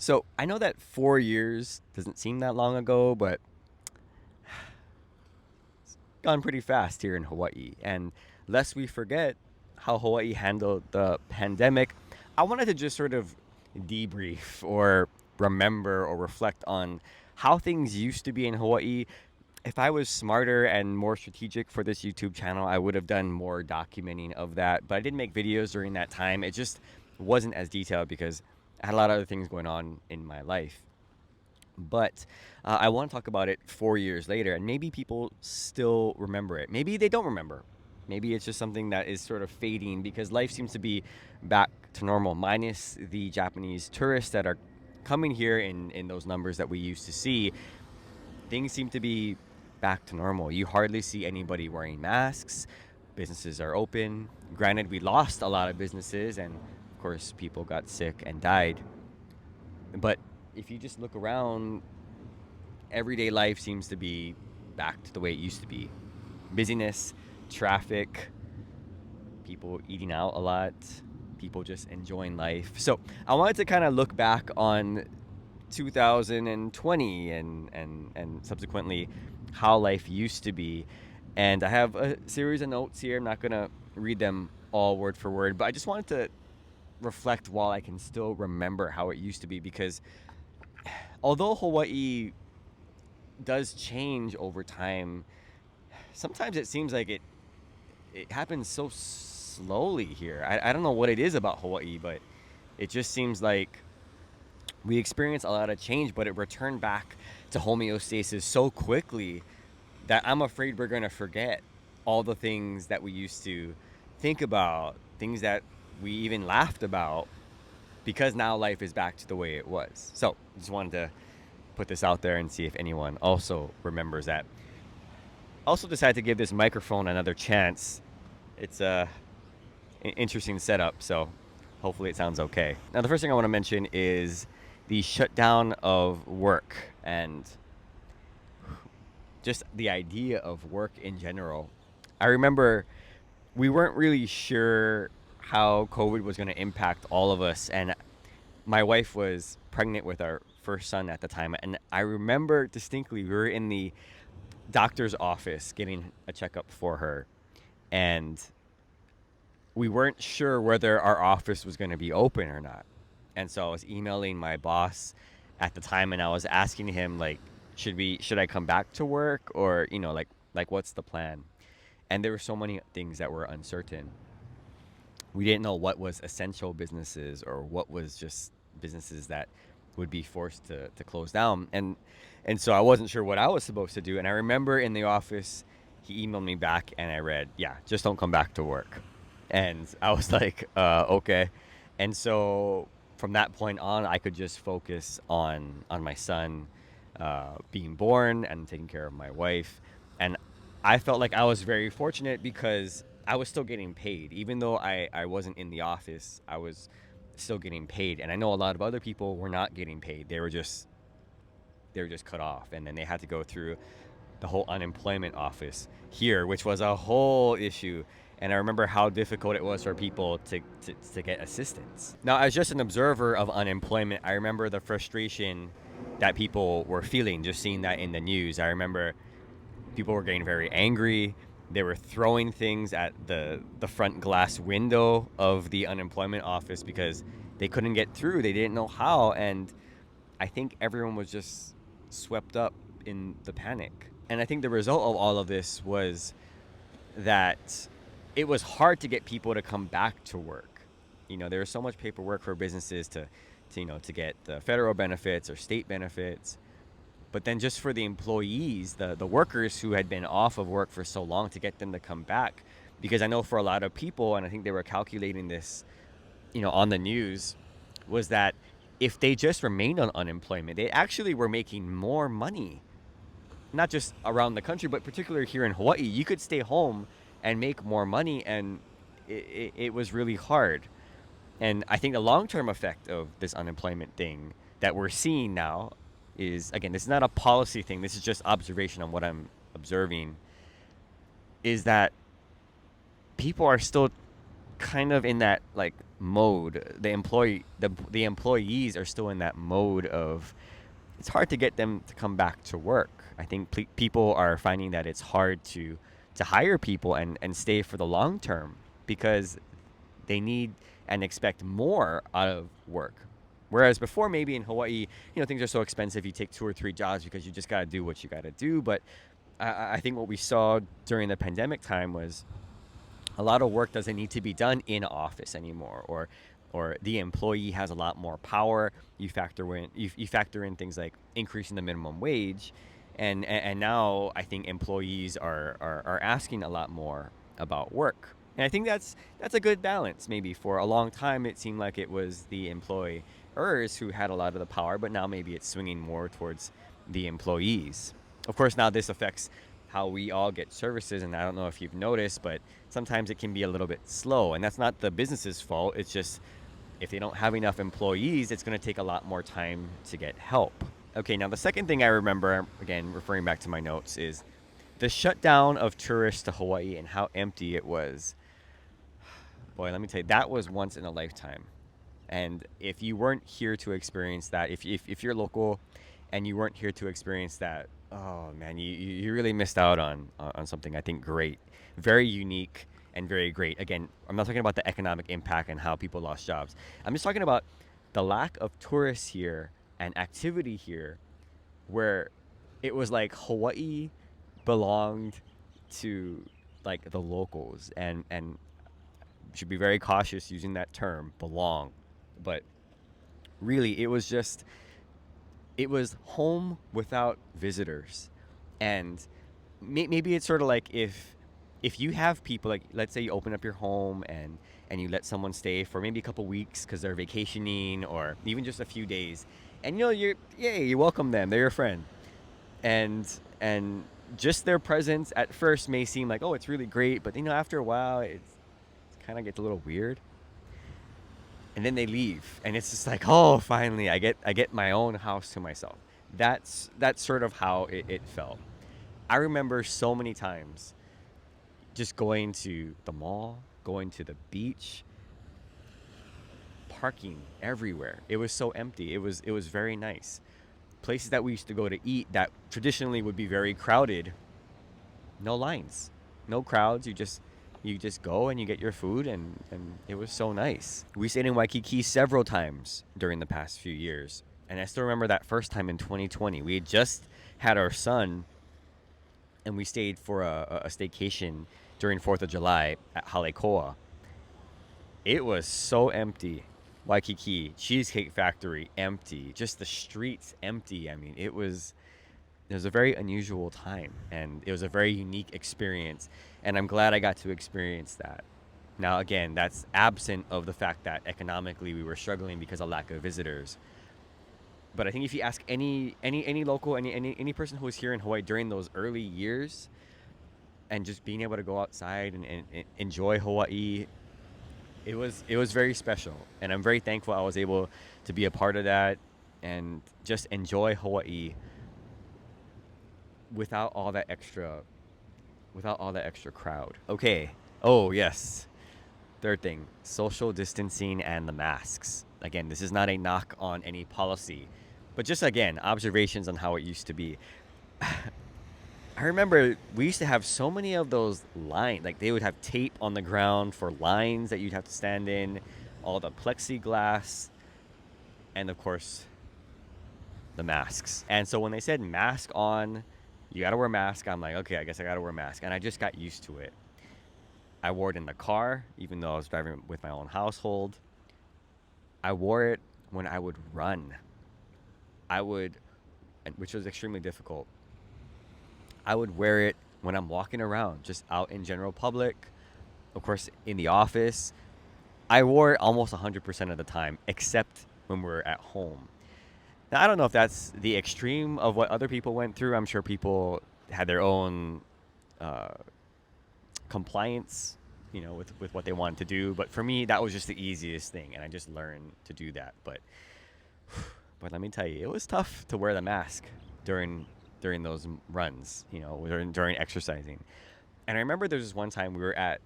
So I know that 4 years doesn't seem that long ago, but it's gone pretty fast here in Hawaii. And lest we forget how Hawaii handled the pandemic, I wanted to just sort of debrief or remember or reflect on how things used to be in Hawaii. If I was smarter and more strategic for this YouTube channel, I would have done more documenting of that. But I didn't make videos during that time. It just wasn't as detailed because I had a lot of other things going on in my life. But I want to talk about it 4 years later, and maybe people still remember it. Maybe they don't remember. Maybe it's just something that is sort of fading because life seems to be back to normal, minus the Japanese tourists that are coming here in those numbers that we used to see. Things seem to be back to normal. You hardly see anybody wearing masks. Businesses are open. Granted, we lost a lot of businesses, and of course, people got sick and died. But if you just look around, everyday life seems to be back to the way it used to be. Busyness, traffic, people eating out a lot, people just enjoying life. So I wanted to kind of look back on 2020 and subsequently how life used to be. And I have a series of notes here. I'm not going to read them all word for word, but I just wanted to reflect while I can still remember how it used to be, because although Hawaii does change over time, sometimes it seems like it happens so slowly here. I don't know what it is about Hawaii, but it just seems like we experience a lot of change, but it returned back to homeostasis so quickly that I'm afraid we're going to forget all the things that we used to think about, things that we even laughed about, because now life is back to the way it was. So just wanted to put this out there and see if anyone also remembers that. Also decided to give this microphone another chance. It's an interesting setup, so hopefully it sounds okay. Now, the first thing I want to mention is the shutdown of work and just the idea of work in general. I remember we weren't really sure how COVID was going to impact all of us, and my wife was pregnant with our first son at the time, and I remember distinctly we were in the doctor's office getting a checkup for her, and we weren't sure whether our office was going to be open or not. And so I was emailing my boss at the time, and I was asking him, like, should I come back to work, or like what's the plan? And there were so many things that were uncertain. We didn't know what was essential businesses or what was just businesses that would be forced to close down. And so I wasn't sure what I was supposed to do. And I remember in the office, he emailed me back and I read, yeah, just don't come back to work. And I was like, okay. And so from that point on, I could just focus on my son being born and taking care of my wife. And I felt like I was very fortunate because I was still getting paid. Even though I wasn't in the office, I was still getting paid. And I know a lot of other people were not getting paid. They were just cut off. And then they had to go through the whole unemployment office here, which was a whole issue. And I remember how difficult it was for people to get assistance. Now, as just an observer of unemployment, I remember the frustration that people were feeling just seeing that in the news. I remember people were getting very angry. They were throwing things at the front glass window of the unemployment office because they couldn't get through. They didn't know how. And I think everyone was just swept up in the panic. And I think the result of all of this was that it was hard to get people to come back to work. There was so much paperwork for businesses to get the federal benefits or state benefits. But then just for the employees, the workers who had been off of work for so long, to get them to come back. Because I know for a lot of people, and I think they were calculating this, on the news, was that if they just remained on unemployment, they actually were making more money. Not just around the country, but particularly here in Hawaii. You could stay home and make more money, and it was really hard. And I think the long-term effect of this unemployment thing that we're seeing now is, again, this is not a policy thing, this is just observation on what I'm observing, is that people are still kind of in that like mode. The employees are still in that mode of, it's hard to get them to come back to work. I think people are finding that it's hard to hire people and stay for the long term because they need and expect more out of work. Whereas before, maybe in Hawaii, things are so expensive, you take 2 or 3 jobs because you just got to do what you got to do. But I think what we saw during the pandemic time was a lot of work doesn't need to be done in office anymore, or the employee has a lot more power. You factor in things like increasing the minimum wage, and now I think employees are asking a lot more about work. And I think that's a good balance. Maybe for a long time it seemed like it was the employers who had a lot of the power, but now maybe it's swinging more towards the employees. Of course, now this affects how we all get services, and I don't know if you've noticed, but sometimes it can be a little bit slow, and that's not the business's fault. It's just if they don't have enough employees, it's going to take a lot more time to get help. Okay, now the second thing I remember, again referring back to my notes, is the shutdown of tourists to Hawaii and how empty it was. Boy, let me tell you, that was once in a lifetime. And if you weren't here to experience that, if you're local and you weren't here to experience that, oh man, you really missed out on something I think great, very unique and very great. Again, I'm not talking about the economic impact and how people lost jobs. I'm just talking about the lack of tourists here and activity here, where it was like Hawaii belonged to like the locals, and should be very cautious using that term belong, but really it was home without visitors. And maybe it's sort of like if you have people, like let's say you open up your home and you let someone stay for maybe a couple weeks because they're vacationing, or even just a few days, and you welcome them, they're your friend, and just their presence at first may seem like, oh, it's really great, but after a while it kind of gets a little weird, and then they leave, and it's just like, oh, finally I get my own house to myself. That's sort of how it felt. I remember so many times just going to the mall, going to the beach, parking everywhere. It was so empty. It was very nice. Places that we used to go to eat that traditionally would be very crowded, no lines, no crowds. You just go and you get your food, and it was so nice. We stayed in Waikiki several times during the past few years, and I still remember that first time in 2020. We had just had our son, and we stayed for a staycation during 4th of July at Halekoa. It was so empty. Waikiki, Cheesecake Factory, empty. Just the streets, empty. I mean, it was a very unusual time, and it was a very unique experience, and I'm glad I got to experience that. Now, again, that's absent of the fact that economically we were struggling because of lack of visitors. But I think if you ask any local, any person who was here in Hawaii during those early years, and just being able to go outside and enjoy Hawaii, it was very special, and I'm very thankful I was able to be a part of that and just enjoy Hawaii without all that extra crowd. Okay. Oh, yes. Third thing, social distancing and the masks. Again, this is not a knock on any policy, but just again, observations on how it used to be. I remember we used to have so many of those lines. Like they would have tape on the ground for lines that you'd have to stand in, all the plexiglass, and of course, the masks. And so when they said mask on, you gotta wear a mask, I'm like, okay, I guess I gotta wear a mask. And I just got used to it. I wore it in the car, even though I was driving with my own household. I wore it when I would run. Which was extremely difficult. I would wear it when I'm walking around, just out in general public. Of course, in the office. I wore it almost 100% of the time, except when we're at home. Now, I don't know if that's the extreme of what other people went through. I'm sure people had their own uh, compliance, with what they wanted to do. But for me, that was just the easiest thing, and I just learned to do that. But let me tell you, it was tough to wear the mask during those runs, during exercising. And I remember there was one time we were at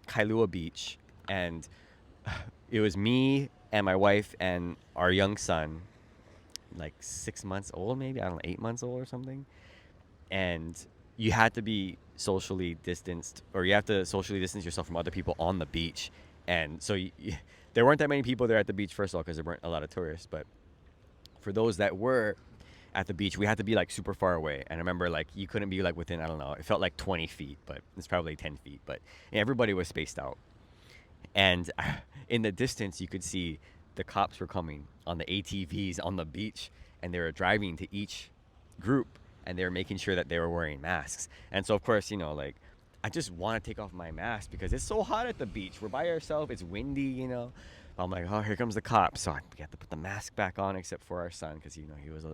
Kailua Beach, and It was me and my wife and our young son, like 6 months old, maybe, I don't know, 8 months old or something. And you had to be socially distanced, or you have to socially distance yourself from other people on the beach. And so there weren't that many people there at the beach, first of all, because there weren't a lot of tourists. But for those that were at the beach, we had to be like super far away. And I remember like you couldn't be like within, I don't know, it felt like 20 feet, but it's probably 10 feet. But everybody was spaced out. And in the distance, you could see the cops were coming on the ATVs on the beach, and they were driving to each group, and they were making sure that they were wearing masks. And so, of course, like, I just want to take off my mask because it's so hot at the beach. We're by ourselves. It's windy. I'm like, oh, here comes the cops. So we have to put the mask back on, except for our son, because he was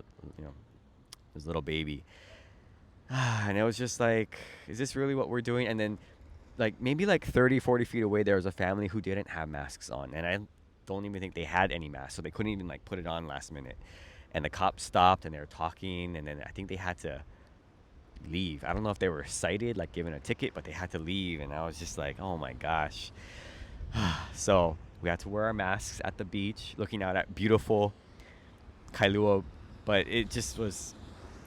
his little baby. And it was just like, is this really what we're doing? And then like maybe like 30, 40 feet away, there was a family who didn't have masks on, and I don't even think they had any masks, so they couldn't even like put it on last minute. And the cops stopped, and they were talking, and then I think they had to leave. I don't know if they were cited, like given a ticket, but they had to leave. And I was just like, oh my gosh. So we had to wear our masks at the beach, looking out at beautiful Kailua. But it just was,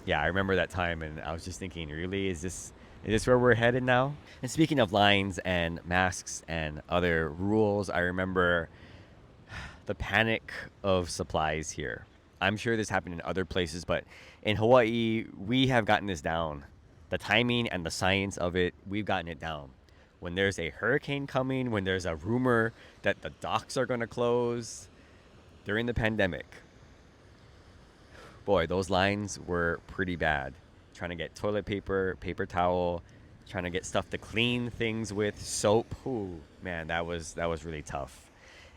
yeah, I remember that time, and I was just thinking, really, is this where we're headed now? And speaking of lines and masks and other rules, I remember the panic of supplies here. I'm sure this happened in other places, but in Hawaii, we have gotten this down. The timing and the science of it, we've gotten it down. When there's a hurricane coming, when there's a rumor that the docks are going to close during the pandemic, boy, those lines were pretty bad. Trying to get toilet paper, paper towel, trying to get stuff to clean things with, soap. Ooh, man, that was really tough.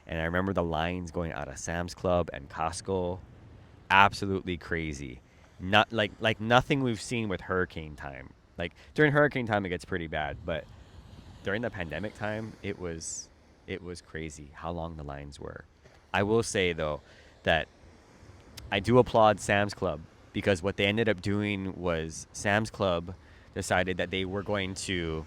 And I remember the lines going out of Sam's Club and Costco, absolutely crazy. Not like nothing we've seen with hurricane time. Like during hurricane time, it gets pretty bad, but during the pandemic time, it was crazy how long the lines were. I will say though that I do applaud Sam's Club, because what they ended up doing was Sam's Club decided that they were going to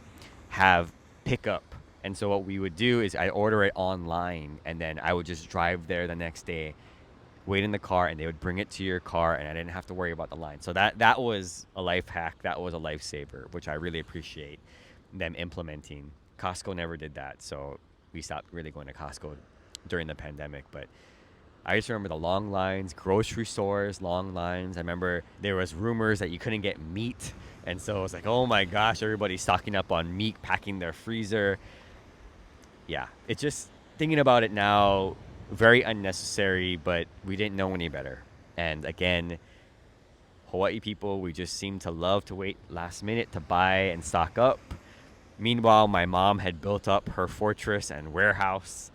have pickup. And so what we would do is I order it online, and then I would just drive there the next day, wait in the car, and they would bring it to your car, and I didn't have to worry about the line. So that was a life hack. That was a lifesaver, which I really appreciate them implementing. Costco never did that, so we stopped really going to Costco during the pandemic. But I just remember the long lines, grocery stores, long lines. I remember there was rumors that you couldn't get meat. And so it was like, oh my gosh, everybody's stocking up on meat, packing their freezer. Yeah, it's just, thinking about it now, very unnecessary, but we didn't know any better. And again, Hawaii people, we just seem to love to wait last minute to buy and stock up. Meanwhile, my mom had built up her fortress and warehouse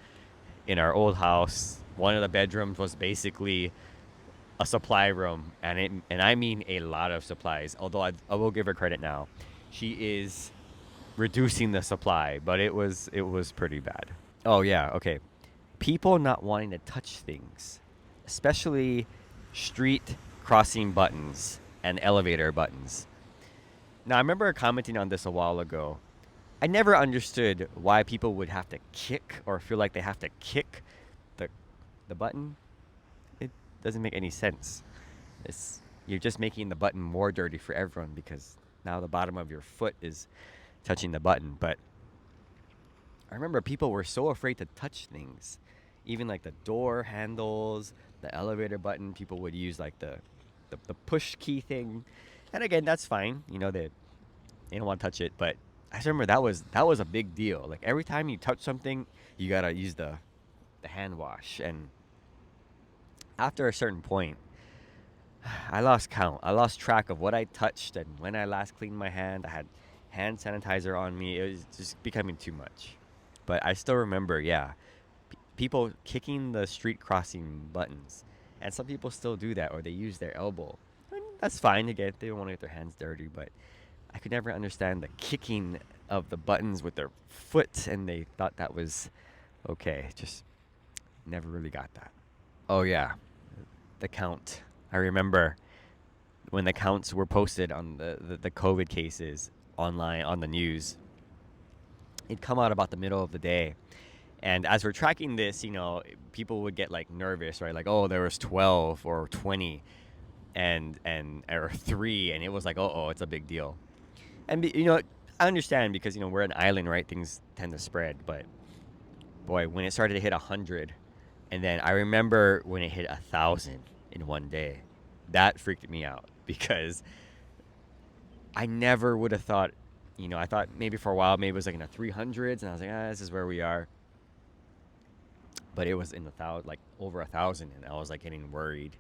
in our old house. One of the bedrooms was basically a supply room, and I mean a lot of supplies. Although I will give her credit now, she is reducing the supply, but it was pretty bad. Oh yeah, okay. People not wanting to touch things, especially street crossing buttons and elevator buttons. Now I remember commenting on this a while ago. I never understood why people would have to kick, or feel like they have to kick the button. It doesn't make any sense. You're just making the button more dirty for everyone, because now the bottom of your foot is touching the button. But I remember people were so afraid to touch things. Even like the door handles, the elevator button, people would use like the push key thing. And again, that's fine. They don't want to touch it, but I just remember that was a big deal. Like every time you touch something, you gotta use the hand wash. And after a certain point, I lost count. I lost track of what I touched and when I last cleaned my hand. I had hand sanitizer on me. It was just becoming too much. But I still remember, yeah, people kicking the street crossing buttons. And some people still do that, or they use their elbow. And that's fine. Again, they don't want to get their hands dirty, but I could never understand the kicking of the buttons with their foot, and they thought that was okay. Just never really got that. Oh yeah, the count. I remember when the counts were posted on the COVID cases online on the news. It'd come out about the middle of the day, And as we're tracking this, people would get like nervous, right? Like, oh, there was 12 or 20 and or 3, and it was like, oh, it's a big deal. And I understand because we're an island, right? Things tend to spread, but boy, when it started to hit 100, and then I remember when it hit 1,000 in one day, that freaked me out because I never would have thought. I thought maybe for a while, maybe it was like in the 300s, and I was like, this is where we are. But it was in the thousand, like over 1,000, and I was like getting worried.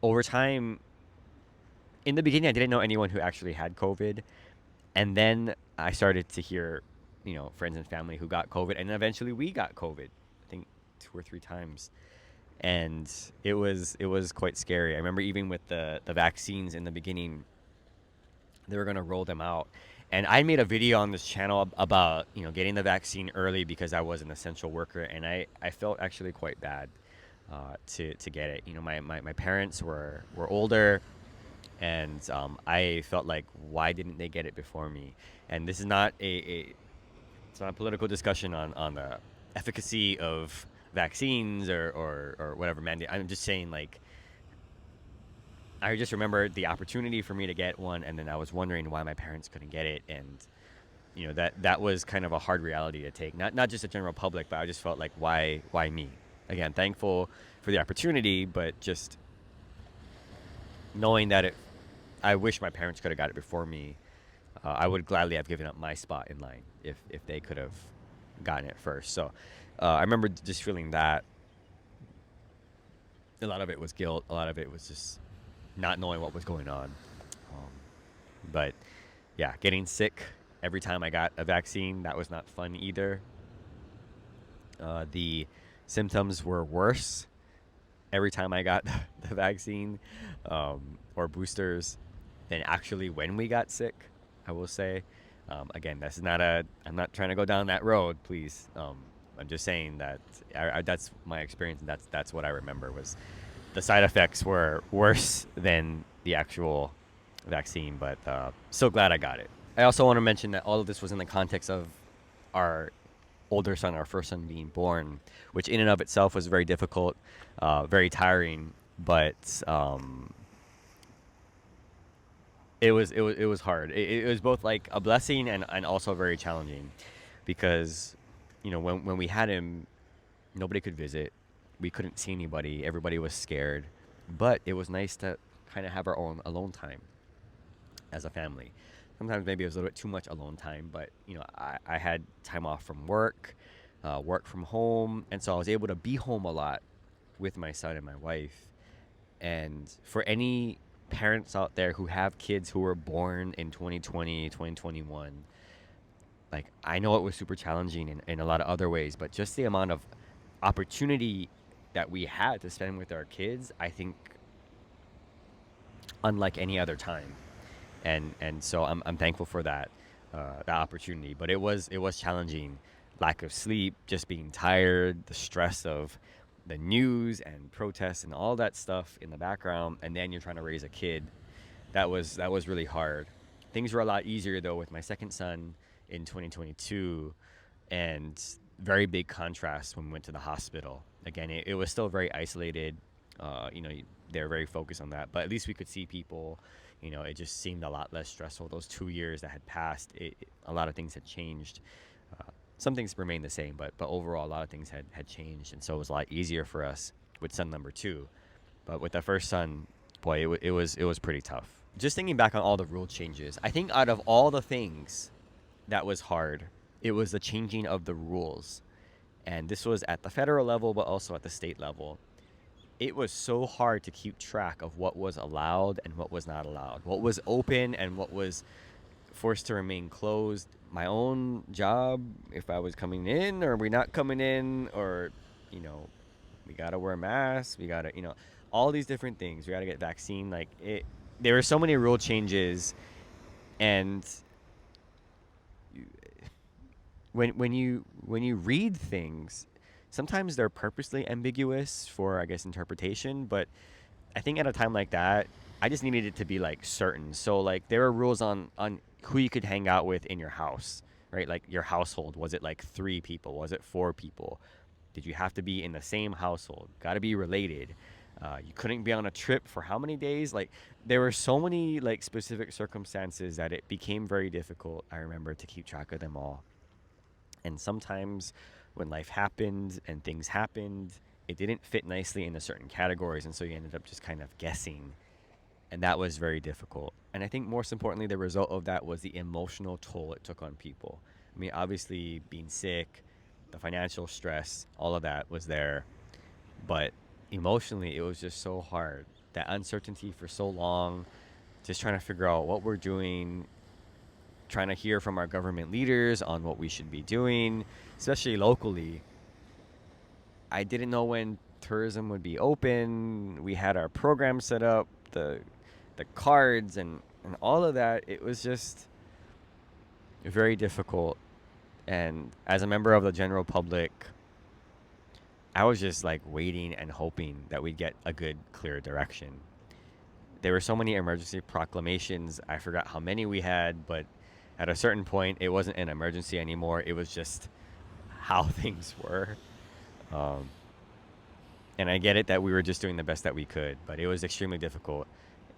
Over time, in the beginning, I didn't know anyone who actually had COVID, and then I started to hear, friends and family who got COVID, and eventually we got COVID. I think 2 or 3 times, and it was quite scary. I remember even with the vaccines in the beginning, they were gonna roll them out, and I made a video on this channel about getting the vaccine early because I was an essential worker, and I felt actually quite bad to get it. My parents were older, and I felt like, why didn't they get it before me? And this is not it's not a political discussion on the efficacy of vaccines or whatever mandate. I'm just saying, like, I just remember the opportunity for me to get one, and then I was wondering why my parents couldn't get it, and that was kind of a hard reality to take. Not just the general public, but I just felt like, why me? Again, thankful for the opportunity, but just knowing that I wish my parents could have got it before me. I would gladly have given up my spot in line if they could have gotten it first. So I remember just feeling that. A lot of it was guilt. A lot of it was just not knowing what was going on. But yeah, getting sick every time I got a vaccine, that was not fun either. The symptoms were worse every time I got the vaccine or boosters than actually when we got sick, I will say. Again, I'm not trying to go down that road, please. I'm just saying that that's my experience, and that's what I remember was the side effects were worse than the actual vaccine, but still glad I got it. I also want to mention that all of this was in the context of our older son, our first son, being born, which in and of itself was very difficult, very tiring, but it was hard. It was both like a blessing and also very challenging, because when we had him, nobody could visit. We couldn't see anybody. Everybody was scared, but it was nice to kind of have our own alone time as a family. Sometimes maybe it was a little bit too much alone time, but I had time off from work, work from home, and so I was able to be home a lot with my son and my wife. And for any parents out there who have kids who were born in 2020, 2021, like, I know it was super challenging in a lot of other ways, but just the amount of opportunity that we had to spend with our kids, I think unlike any other time. And so I'm thankful for that opportunity. But it was challenging. Lack of sleep, just being tired, the stress of the news and protests and all that stuff in the background, and then you're trying to raise a kid. That was really hard. Things were a lot easier though with my second son in 2022, and very big contrast when we went to the hospital. Again, it was still very isolated. They're very focused on that, but at least we could see people. It just seemed a lot less stressful. Those 2 years that had passed, a lot of things had changed. Some things remained the same, but overall, a lot of things had changed, and so it was a lot easier for us with son number 2. But with the first son, boy, it was pretty tough. Just thinking back on all the rule changes, I think out of all the things that was hard, it was the changing of the rules. And this was at the federal level, but also at the state level. It was so hard to keep track of what was allowed and what was not allowed, what was open and what was forced to remain closed. My own job, if I was coming in or we not coming in, or we gotta wear masks, we gotta all these different things, we gotta get vaccine. Like, there were so many rule changes, and when you read things, sometimes they're purposely ambiguous for, I guess, interpretation. But I think at a time like that, I just needed it to be like certain. So like, there were rules on who you could hang out with in your house, right? Like your household, was it like 3 people? Was it 4 people? Did you have to be in the same household? Got to be related. You couldn't be on a trip for how many days? Like there were so many like specific circumstances that it became very difficult. I remember to keep track of them all. And sometimes when life happened and things happened, it didn't fit nicely into certain categories, and so you ended up just kind of guessing, and that was very difficult. And I think most importantly, the result of that was the emotional toll it took on people. I mean, obviously, being sick, the financial stress, all of that was there, but emotionally, it was just so hard. That uncertainty for so long, just trying to figure out what we're doing, trying to hear from our government leaders on what we should be doing, especially locally. I didn't know when tourism would be open. We had our program set up, the cards and all of that. It was just very difficult. And as a member of the general public, I was just like waiting and hoping that we'd get a good, clear direction. There were so many emergency proclamations. I forgot how many we had, but at a certain point, it wasn't an emergency anymore. It was just how things were. Um, and I get it that we were just doing the best that we could, but it was extremely difficult.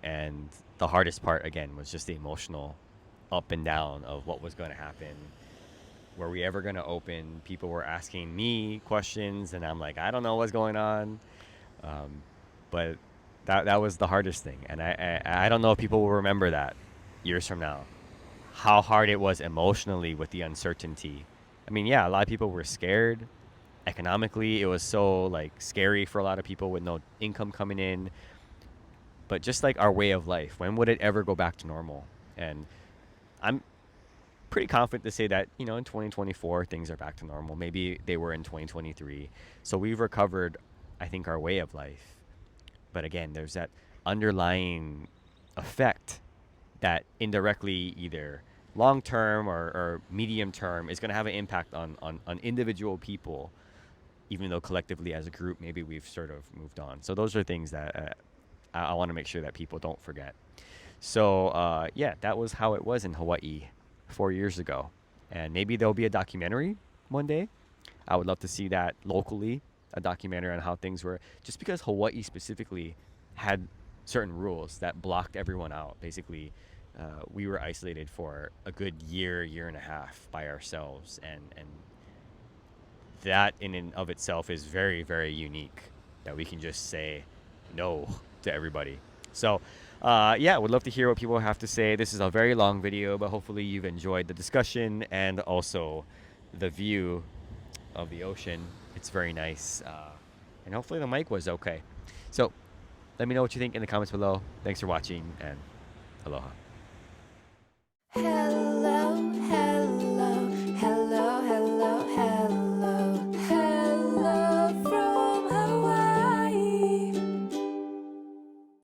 And the hardest part, again, was just the emotional up and down of what was going to happen. Were we ever going to open? People were asking me questions, and I'm like, I don't know what's going on. Um, but that was the hardest thing. And I don't know if people will remember that years from now, how hard it was emotionally with the uncertainty. I mean, yeah, a lot of people were scared. Economically, it was so like scary for a lot of people with no income coming in. But just like our way of life, when would it ever go back to normal? And I'm pretty confident to say that, in 2024, things are back to normal. Maybe they were in 2023. So we've recovered, I think, our way of life. But again, there's that underlying effect that indirectly, either long term or medium term, is going to have an impact on individual people, even though collectively as a group, maybe we've sort of moved on. So those are things that I want to make sure that people don't forget. So, yeah, that was how it was in Hawaii 4 years ago. And maybe there'll be a documentary one day. I would love to see that locally, a documentary on how things were. Just because Hawaii specifically had certain rules that blocked everyone out. Basically, we were isolated for a good year and a half by ourselves. And that in and of itself is very, very unique, that we can just say no to everybody. So, yeah, would love to hear what people have to say. This is a very long video, but hopefully you've enjoyed the discussion and also the view of the ocean. It's very nice. And hopefully the mic was okay. So let me know what you think in the comments below. Thanks for watching, and aloha. Hello.